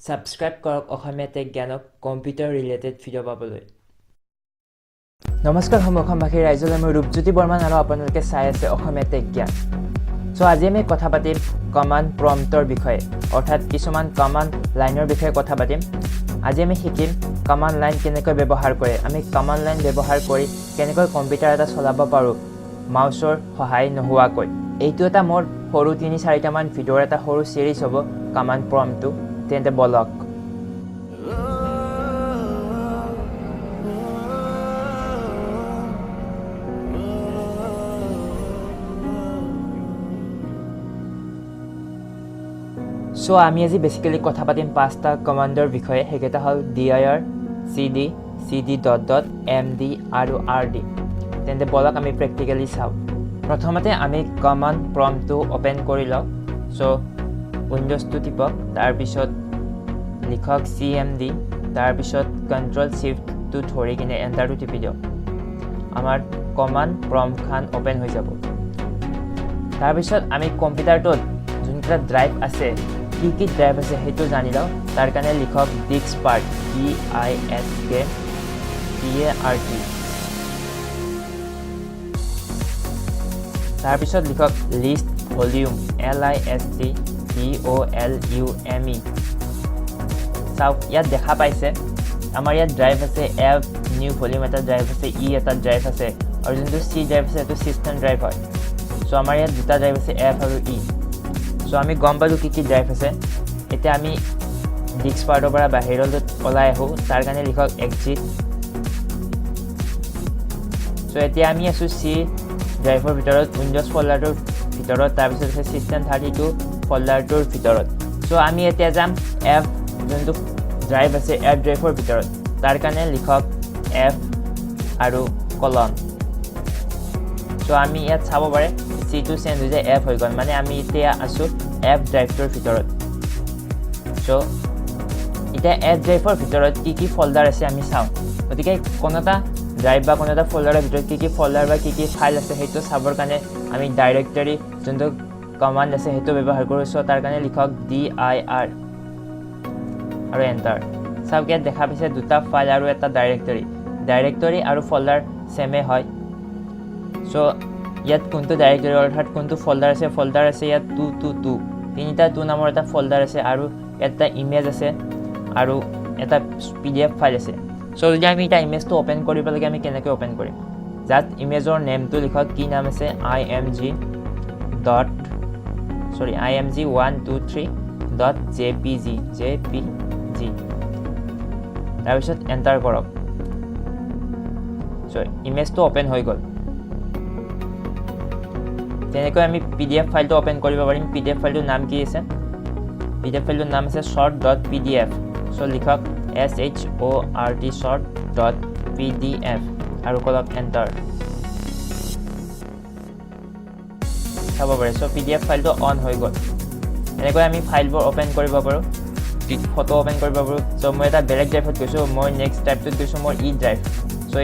Subscribe কৰক অসমীয়া tech জ্ঞানক computer related video' পাবলৈ। নমস্কাৰ সমখমবাসী ৰাইজলৈ মই ৰূপজ্যোতি বৰ্মন আৰু আপোনালোকে চাই আছে অসমীয়া টেক জ্ঞান। আজি আমি কথা পাতিম কমাণ্ড প্ৰম্পটৰ বিষয়ে, অৰ্থাৎ কিছুমান কমাণ্ড লাইনৰ বিষয়ে কথা পাতিম। আজি আমি শিকিম কমাণ্ড লাইন কেনেকৈ ব্যৱহাৰ কৰে, আমি কমাণ্ড লাইন ব্যৱহাৰ কৰি কেনেকৈ কম্পিউটাৰ এটা চলাব পাৰোঁ মাউচৰ সহায় নোহোৱাকৈ। এইটো এটা মোৰ সৰু ৩-৪টা মান ভিডিঅ'ৰ এটা সৰু চিৰিজ হ'ব কমাণ্ড প্ৰম্পটটো। তেন্তে বলক। আমি আজি বেছিকেলি কথা পাতিম 5টা কমাণ্ডৰ বিষয়ে। সেইকেইটা হ'ল dir, cd, cd dot dot, md আৰু rd। তেন্তে বলক আমি প্ৰেক্টিকেলি চাওঁ। প্ৰথমতে আমি কমাণ্ড প্ৰম্পটটো অ'পেন কৰি লওঁ। উইণ্ড'জটো টিপক, তাৰপিছত লিখক cmd, তাৰপিছত Ctrl+Shift ধৰি কিনে এণ্টাৰটো টিপি দিয়ক। আমাৰ কমাণ্ড প্ৰম্পটখন অ'পেন হৈ যাব। তাৰপিছত আমি কম্পিউটাৰটোত যোনকেইটা ড্ৰাইভ আছে, কি ড্ৰাইভ আছে সেইটো জানি লওঁ। তাৰ কাৰণে লিখক ডিস্ক পাৰ্ট, DISKPART। তাৰপিছত লিখক লিষ্ট ভলিউম, LISTVOLUME। চাওক, ইয়াত দেখা পাইছে আমাৰ ইয়াত ড্ৰাইভ আছে F, নিউ ভলিউম এটা ড্ৰাইভ আছে, E এটা ড্ৰাইভ আছে, আৰু যোনটো C ড্ৰাইভ আছে সেইটো চিষ্টেম ড্ৰাইভ হয়। আমাৰ ইয়াত দুটা ড্ৰাইভ আছে F আৰু E। আমি গম পালোঁ কি ড্ৰাইভ আছে। এতিয়া আমি ডিস্ক পাৰ্টৰ পৰা বাহিৰলৈ ওলাই আহোঁ। তাৰ কাৰণে লিখক এক্সিট। এতিয়া আমি আছোঁ C ড্ৰাইভৰ ভিতৰত, উইণ্ড'জ ফল্ডাৰটোৰ ভিতৰত, তাৰপিছত আছে চিষ্টেম 32 ফল্ডাৰটোৰ ভিতৰত। আমি এতিয়া যাম F যোনটো ড্ৰাইভ আছে F ড্ৰাইভৰ ভিতৰত। তাৰ কাৰণে লিখক F আৰু কলন। আমি ইয়াত চাব পাৰে C2 চেঞ্জ হৈ যায় F হৈ গ'ল, মানে আমি এতিয়া আছোঁ F ড্ৰাইভটোৰ ভিতৰত। এতিয়া F ড্ৰাইভৰ ভিতৰত কি ফল্ডাৰ আছে আমি চাওঁ। গতিকে কোনো এটা ড্ৰাইভ বা কোনো এটা ফল্ডাৰৰ ভিতৰত কি ফল্ডাৰ বা কি ফাইল আছে সেইটো চাবৰ কাৰণে আমি ডাইৰেক্টৰী যোনটো কমাণ্ড আছে সেইটো ব্যৱহাৰ কৰোঁ। তাৰ কাৰণে লিখক dir আৰু এণ্টাৰ। চাওক, ইয়াত দেখা পাইছে দুটা ফাইল আৰু এটা ডাইৰেক্টৰী আৰু ফল্ডাৰ ছেমে হয়। ইয়াত কোনটো ডাইৰেক্টৰী অৰ্থাৎ কোনটো ফল্ডাৰ আছে ইয়াত 222, তিনিটা 2 নামৰ এটা ফল্ডাৰ আছে, আৰু এটা ইমেজ আছে আৰু এটা PDF ফাইল আছে। যদি আমি এটা ইমেজটো অ'পেন কৰিব লাগে, আমি কেনেকৈ অ'পেন কৰিম? জাষ্ট ইমেজৰ নেমটো লিখক, কি নাম আছে img123.jpg। তাৰপিছত এণ্টাৰ কৰক। ইমেজটো অ'পেন হৈ গ'ল। তেনেকৈ আমি PDF ফাইলটো অ'পেন কৰিব পাৰিম। PDF ফাইলটোৰ নাম কি আছে? PDF ফাইলটোৰ নাম আছে short.pdf। লিখক SHORT short.pdf আৰু কৰক এণ্টাৰ। চাব পাৰে PDF ফাইলটো অন হৈ গ'ল। এনেকৈ আমি ফাইলবোৰ অ'পেন কৰিব পাৰোঁ, ফটো অ'পেন কৰিব পাৰোঁ। মই এটা বেলেগ ড্ৰাইভত গৈছোঁ, মই নেক্সট ড্ৰাইভটোত গৈছোঁ মোৰ E ড্ৰাইভ।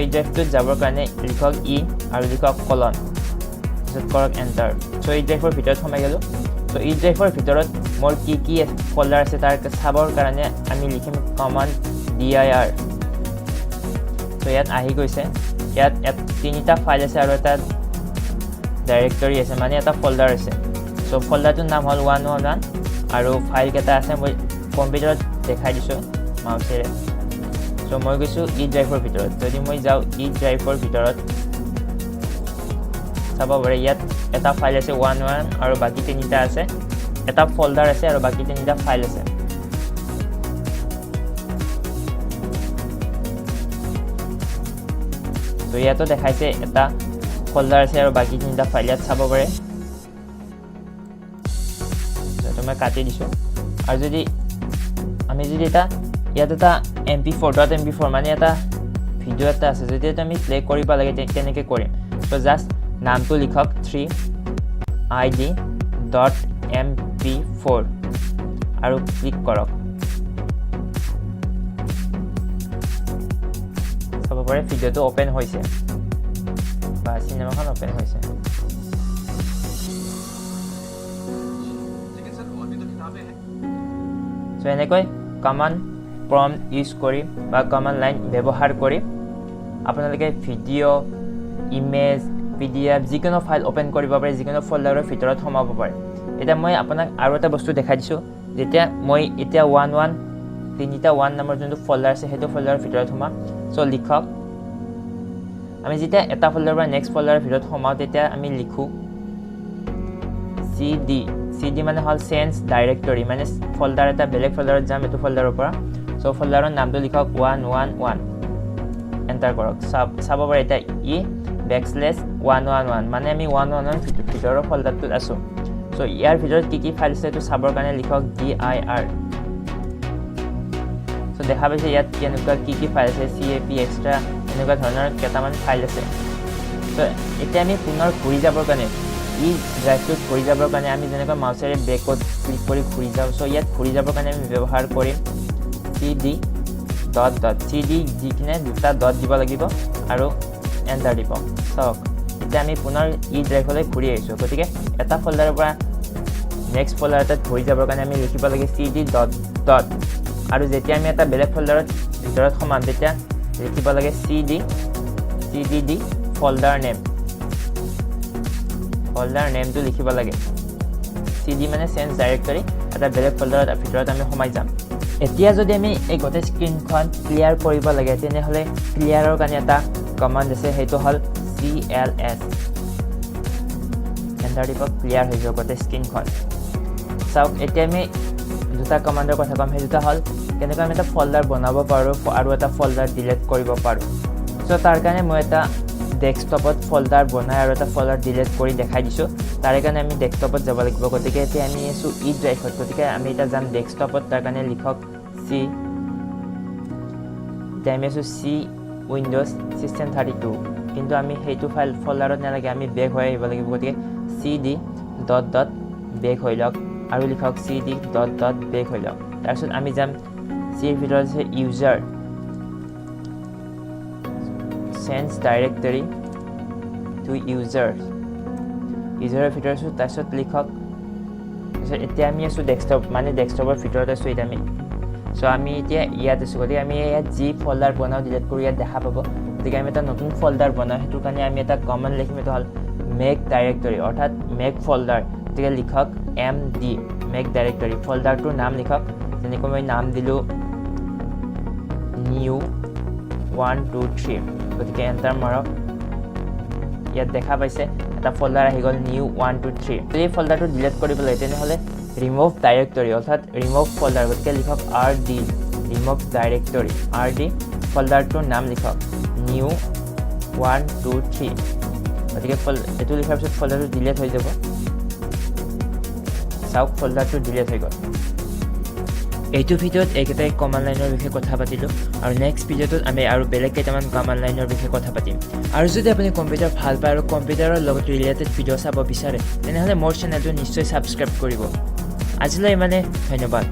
এই ড্ৰাইভটোত যাবৰ কাৰণে লিখক E আৰু লিখক কলন, তাৰপিছত কৰক এণ্টাৰ। এই ড্ৰাইভৰ ভিতৰত সোমাই গ'লোঁ। এই ড্ৰাইভৰ ভিতৰত মোৰ কি ফল্ডাৰ আছে তাৰ চাবৰ কাৰণে আমি লিখিম কমাণ্ড dir। ইয়াত আহি গৈছে। ইয়াত 3টা ফাইল আছে আৰু এটা ডাইৰেক্টৰী আছে, মানে এটা ফল্ডাৰ আছে। ফল্ডাৰটোৰ নাম হ'ল 111 আৰু ফাইলকেইটা আছে মই কম্পিউটাৰত দেখাই দিছোঁ মাউচেৰে। মই গৈছোঁ E ড্ৰাইভৰ ভিতৰত। যদি মই যাওঁ E ড্ৰাইভৰ ভিতৰত, চাব পাৰে ইয়াত এটা ফাইল আছে 11 আৰু বাকী 3টা আছে, এটা ফল্ডাৰ আছে আৰু বাকী 3টা ফাইল আছে। ইয়াতো দেখাইছে এটা ফল্ডাৰ আছে আৰু বাকী 3টা ফাইল ইয়াত চাব পাৰে। মই কাটি দিছোঁ। আৰু আমি যদি ইয়াত এটা MP4 মানে এটা ভিডিঅ' এটা আছে, যদি আমি প্লে কৰিব লাগে কেনেকৈ কৰিম? জাষ্ট নামটো লিখক 3id.mp4 আৰু ক্লিক কৰক। চাব পাৰে ভিডিঅ'টো অ'পেন হৈছে বা চিনেমাখন অ'পেন হৈছে। সো এনেকৈ কমান্ড প্ৰম্পট ইউজ কৰি বা কমান্ড লাইন ব্যৱহাৰ কৰি আপোনালোকে ভিডিও ইমেজ পিডিএফ যিকোনো ফাইল ওপেন কৰিব পাৰে যিকোনো ফল্ডাৰৰ ভিতৰত সোমাব পাৰে এটা মই আপোনাক আৰু এটা বস্তু দেখাই দিছো যেতিয়া মই এতিয়া 11 তিনিটা 1 নম্বৰ যোনটো ফল্ডাৰ আছে হেতু ফল্ডাৰৰ ভিতৰত সোমাম সো লিখক আমি যেতিয়া এটা ফল্ডাৰৰ পৰা নেক্সট ফল্ডাৰৰ ভিতৰত সোমাও তেতিয়া আমি লিখো cd মানে হল চেঞ্জ ডাইৰেক্টৰী মানে ফল্ডাৰ এটা বেলেগ ফল্ডাৰত যাম এটো ফল্ডাৰৰ পৰা সো ফল্ডাৰৰ নামটো লিখক 111 এন্টাৰ কৰক চাব পাৰে এটা /111 মানে আমি 111 ভিতৰৰ ফল্ডাৰটোত আছো সো ইয়াৰ ভিতৰত কি ফাইল আছে তো চাবৰ কাৰণে লিখক dir সো দেখা পাইছে ইয়াত কেনেকুৱা কি ফাইল আছে cap এক্সট্ৰা এনেকুৱা ধৰণৰ কেইটামান ফাইল আছে সো এতিয়া আমি পুনৰ ঘূৰি যাবৰ কাৰণে ড্ৰাইভটোত ঘূৰি যাবৰ কাৰণে আমি যেনেকৈ মাউচেৰে বেকত ক্লিক কৰি ঘূৰি যাওঁ সো ইয়াত ঘূৰি যাবৰ কাৰণে আমি ব্যৱহাৰ কৰিম cd যিকিনে দুটা ডট দিব লাগিব আৰু এন্টাৰ দিব সক এতিয়া আমি পুনৰ ড্ৰাইভলৈ ঘূৰি আহিছো গতিকে এটা ফল্ডাৰৰ পৰা নেক্সট ফল্ডাৰ এটাত ঘূৰি যাবৰ কাৰণে আমি লিখিব লাগে cd আৰু যেতিয়া আমি এটা বেলেগ ফল্ডাৰত ভিতৰত সোমাম তেতিয়া লিখিব লাগে cdd ফল্ডাৰ নেমটো লিখিব লাগে cd মানে চেঞ্জ ডাইৰেক্টৰী এটা বেলেগ ফল্ডাৰৰ ভিতৰত আমি সোমাই যাম এতিয়া যদি আমি এই গোটেই স্ক্ৰিনখন ক্লিয়াৰ কৰিব লাগে তেনেহলে ক্লিয়াৰৰ কাৰণে এটা কমান্ড আছে হেতু হল cls এন্টাৰ দিব ক্লিয়াৰ হৈ যাব গোটেই স্ক্ৰিনখন চাওক এতিয়া আমি দুটা কমান্ডৰ কথা কম হেতুটা হল কেনেকৈ আমি এটা ফল্ডাৰ বনাব পাৰো আৰু এটা ফল্ডাৰ ডিলিট কৰিব পাৰো সো তাৰ কাৰণে মই এটা ডেস্কটপত ফল্ডাৰ বনাই আৰু এটা ফল্ডাৰ ডিলিট কৰি দেখাই দিছো তাৰ কাৰণে আমি ডেস্কটপত যাব লাগিব গতিকে এতিয়া আমি এসু ড্ৰাইভত গতিকে আমি এটা যাম ডেস্কটপত তাৰ কাৰণে লিখক c ডেমেসু c উইন্ডোজ সিস্টেম 32 কিন্তু আমি হেতু ফাইল ফল্ডাৰত নালাগে আমি বেক হৈ আহিব লাগিব গতিকে cd বেক হৈ লওক আৰু লিখক cd বেক হৈ লওক তাৰপিছত আমি যাম c এৰ ভিতৰত আছে user change directory to users ইউজাৰৰ ভিতৰত আছে তাৰপিছত লিখক এতিয়া আমি আছো ডেস্কটপ মানে ডেস্কটপৰ ভিতৰত আছো এটা আমি সো আমি এতিয়া ইয়াত আছো গতিকে আমি ইয়াত জি ফল্ডাৰ বনাও ডিলিট কৰি ইয়াত দেখা পাব গতিকে আমি এটা নতুন ফল্ডাৰ বনাও হেতু কাৰণে আমি এটা কমান্ড লিখিম এটা হল মেক ডাইৰেক্টৰী অৰ্থাৎ মেক ফল্ডাৰ গতিকে লিখক md মেক ডাইৰেক্টৰী ফল্ডাৰটোৰ নাম লিখক যেনেকৈ মই নাম দিলো new 123 গতিকে এন্টাৰ মাৰক ইয়াত দেখা পাইছে এটা ফল্ডাৰ আহি গল new 123 এই ফল্ডাৰটো ডিলিট কৰিবলৈ তেনেহলে ৰিমুভ ডাইৰেক্টৰী অৰ্থাৎ ৰিমুভ ফল্ডাৰ গতিকে লিখক rd ৰিমুভ ডাইৰেক্টৰী rd ফল্ডাৰটোৰ নাম লিখক new 123 গতিকে এটো লিখাৰ পিছত ফল্ডাৰটো ডিলিট হৈ যাব চাওক ফল্ডাৰটো ডিলিট হৈ গল এইটো ভিডিঅ'ত একেটাই কমান্ড লাইনৰ বিষয়ে কথা পাতিলো আৰু নেক্সট ভিডিঅ'টোত আমি আৰু বেলেগ কেইটামান কমান্ড লাইনৰ বিষয়ে কথা পাতিম আৰু যদি আপুনি কম্পিউটাৰ ভাল পায় আৰু কম্পিউটাৰৰ লগত ৰিলেটেড ভিডিঅ' চাব বিচাৰে তেনেহলে মোৰ চেনেলটো নিশ্চয় সাবস্ক্ৰাইব কৰিব আজিলৈ ইমানে ধন্যবাদ